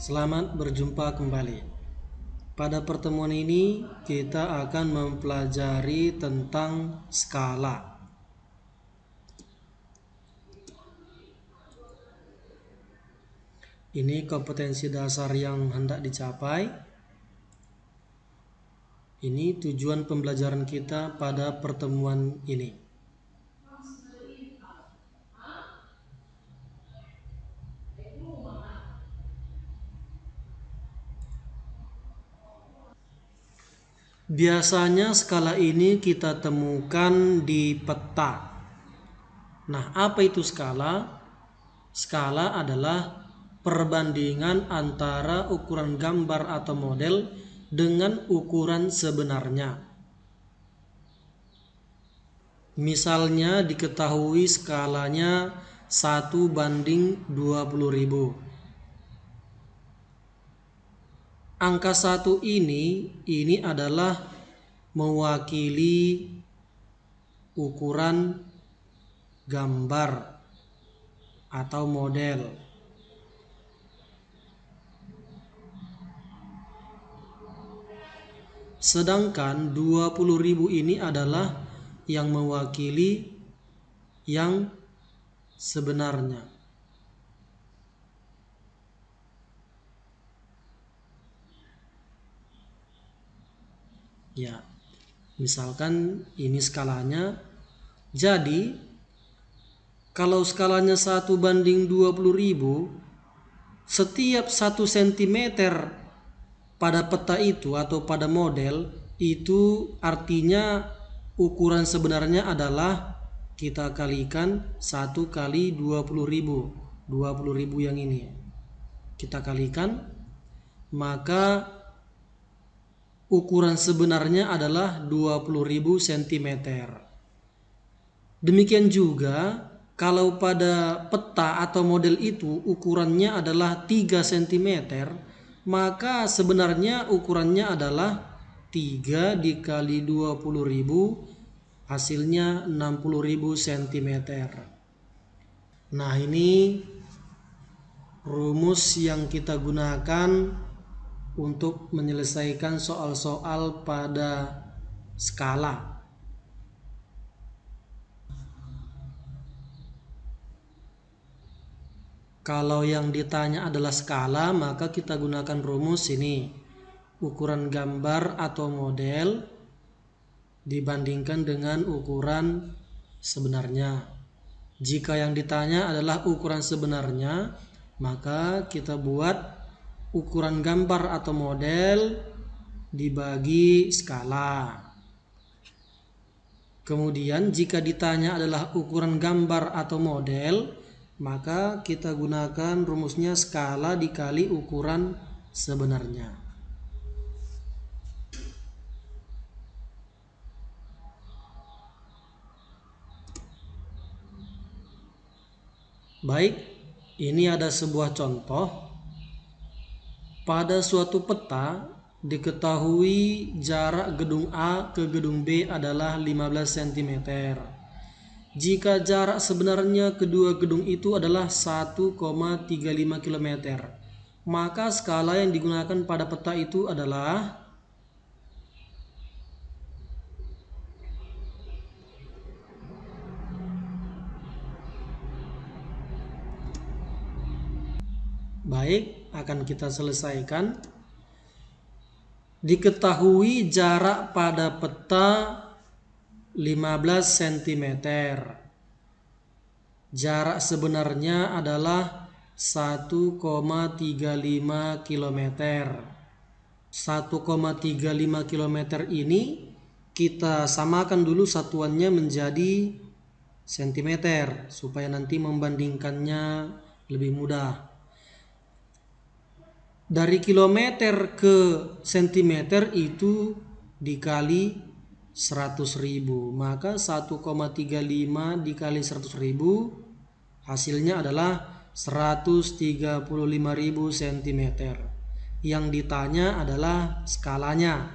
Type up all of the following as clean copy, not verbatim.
Selamat berjumpa kembali. Pada pertemuan ini kita akan mempelajari tentang skala. Ini kompetensi dasar yang hendak dicapai. Ini tujuan pembelajaran kita pada pertemuan ini. Biasanya skala ini kita temukan di peta. Nah, apa itu skala? Skala adalah perbandingan antara ukuran gambar atau model dengan ukuran sebenarnya. Misalnya diketahui skalanya 1:20.000. Angka 1 ini adalah mewakili ukuran gambar atau model. Sedangkan 20.000 ini adalah yang mewakili yang sebenarnya. Ya, misalkan ini skalanya. Jadi, kalau skalanya 1:20.000, setiap 1 cm pada peta itu atau pada model itu artinya ukuran sebenarnya adalah kita kalikan 1 kali 20.000. 20.000 yang ini kita kalikan, maka ukuran sebenarnya adalah 20.000 cm. Demikian juga kalau pada peta atau model itu ukurannya adalah 3 cm, maka sebenarnya ukurannya adalah 3 dikali 20.000, hasilnya 60.000 cm. Nah, ini rumus yang kita gunakan untuk menyelesaikan soal-soal pada skala. Kalau yang ditanya adalah skala, maka kita gunakan rumus ini. Ukuran gambar atau model dibandingkan dengan ukuran sebenarnya. Jika yang ditanya adalah ukuran sebenarnya, maka kita buat ukuran gambar atau model dibagi skala. Kemudian jika ditanya adalah ukuran gambar atau model, maka kita gunakan rumusnya skala dikali ukuran sebenarnya. Baik, ini ada sebuah contoh. Pada suatu peta diketahui jarak gedung A ke gedung B adalah 15 cm. Jika jarak sebenarnya kedua gedung itu adalah 1,35 km, maka skala yang digunakan pada peta itu adalah baik, akan kita selesaikan. Diketahui jarak pada peta 15 cm. Jarak sebenarnya adalah 1,35 km. 1,35 km ini kita samakan dulu satuannya menjadi cm supaya nanti membandingkannya lebih mudah. Dari kilometer ke sentimeter itu dikali 100.000, maka 1,35 dikali 100.000 hasilnya adalah 135.000 cm. Yang ditanya adalah skalanya.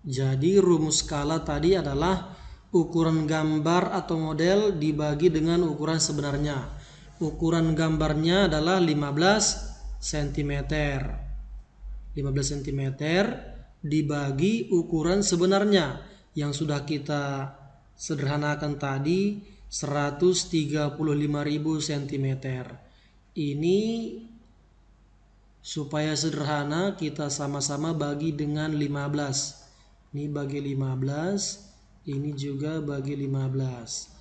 Jadi rumus skala tadi adalah ukuran gambar atau model dibagi dengan ukuran sebenarnya. Ukuran gambarnya adalah 15 cm. 15 cm dibagi ukuran sebenarnya yang sudah kita sederhanakan tadi 135.000 cm. Ini supaya sederhana kita sama-sama bagi dengan 15. Ini bagi 15, ini juga bagi 15.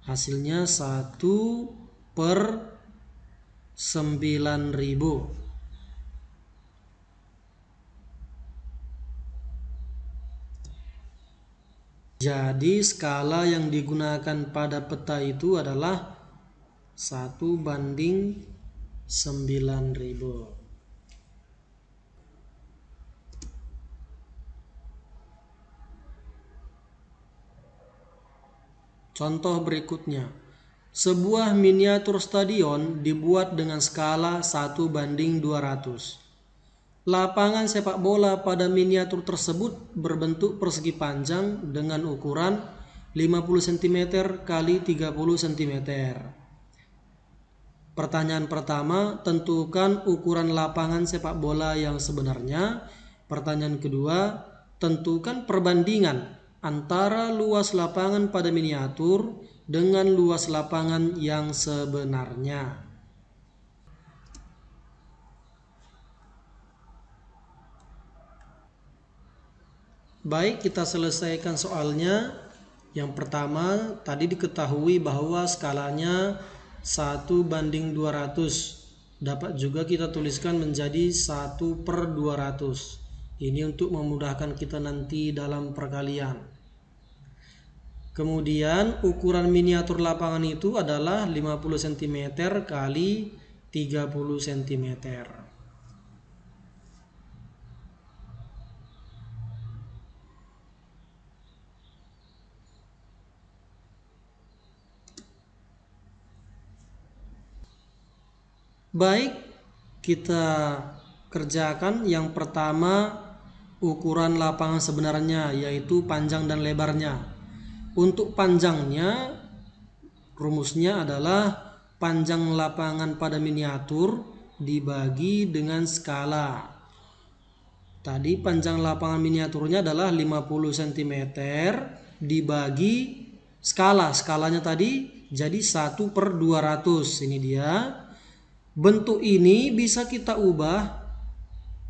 Hasilnya 1/9.000. Jadi skala yang digunakan pada peta itu adalah 1/9.000. Contoh berikutnya, sebuah miniatur stadion dibuat dengan skala 1/200. Lapangan sepak bola pada miniatur tersebut berbentuk persegi panjang dengan ukuran 50 cm x 30 cm. Pertanyaan pertama, tentukan ukuran lapangan sepak bola yang sebenarnya. Pertanyaan kedua, tentukan perbandingan antara luas lapangan pada miniatur dengan luas lapangan yang sebenarnya. Baik, kita selesaikan soalnya. Yang pertama, tadi diketahui bahwa skalanya 1/200. Dapat juga kita tuliskan menjadi 1/200. Ini untuk memudahkan kita nanti dalam perkalian. Kemudian ukuran miniatur lapangan itu adalah 50 cm x 30 cm. Baik, kita kerjakan. Yang pertama, ukuran lapangan sebenarnya, yaitu panjang dan lebarnya. Untuk panjangnya, rumusnya adalah panjang lapangan pada miniatur dibagi dengan skala. Tadi panjang lapangan miniaturnya adalah 50 cm dibagi skala. Skalanya tadi jadi 1/200. Ini dia. Bentuk ini bisa kita ubah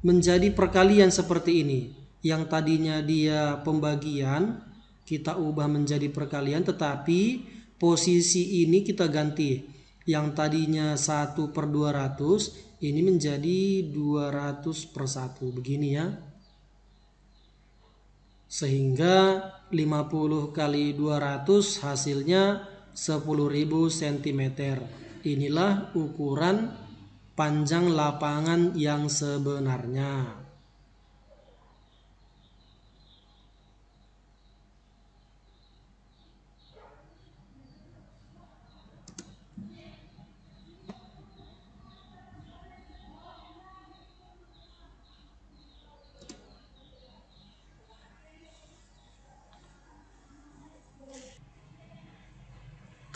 menjadi perkalian seperti ini. Yang tadinya dia pembagian, kita ubah menjadi perkalian, tetapi posisi ini kita ganti. Yang tadinya 1/200 ini menjadi 200/1. Begini ya. Sehingga 50 x 200 hasilnya 10.000 cm. Inilah ukuran panjang lapangan yang sebenarnya.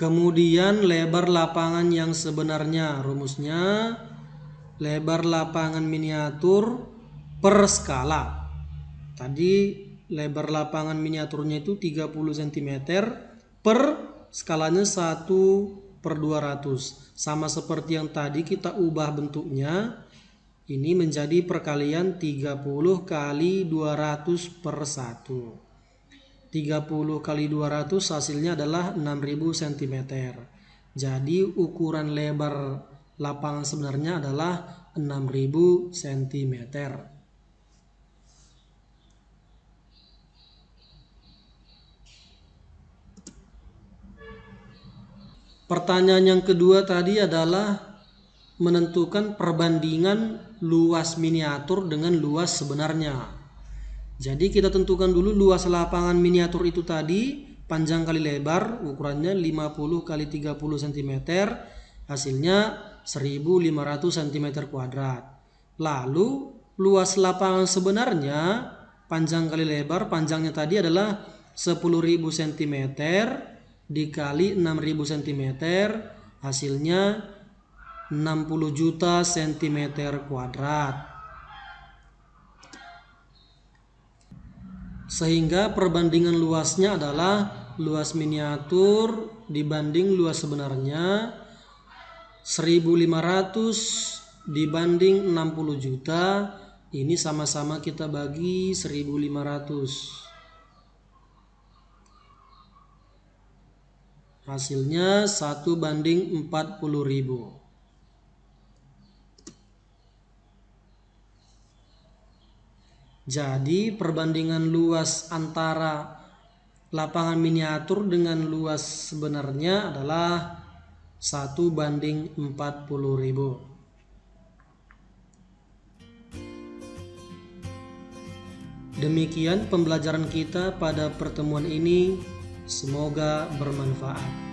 Kemudian lebar lapangan yang sebenarnya. Rumusnya lebar lapangan miniatur per skala. Tadi lebar lapangan miniaturnya itu 30 cm per skalanya 1/200. Sama seperti yang tadi kita ubah bentuknya. Ini menjadi perkalian 30 x 200/1. 30 x 200 hasilnya adalah 6.000 cm. Jadi ukuran lebar lapangan sebenarnya adalah 6.000 cm. Pertanyaan yang kedua tadi adalah menentukan perbandingan luas miniatur dengan luas sebenarnya. Jadi kita tentukan dulu luas lapangan miniatur itu tadi, panjang kali lebar, ukurannya 50 x 30 cm, hasilnya 1.500 cm². Lalu luas lapangan sebenarnya panjang kali lebar. Panjangnya tadi adalah 10.000 cm dikali 6.000 cm, hasilnya 60 juta cm kuadrat. Sehingga perbandingan luasnya adalah luas miniatur dibanding luas sebenarnya 1.500 dibanding 60 juta. Ini sama-sama kita bagi 1.500. Hasilnya 1:40.000. Jadi perbandingan luas antara lapangan miniatur dengan luas sebenarnya adalah 1:40.000. Demikian pembelajaran kita pada pertemuan ini. Semoga bermanfaat.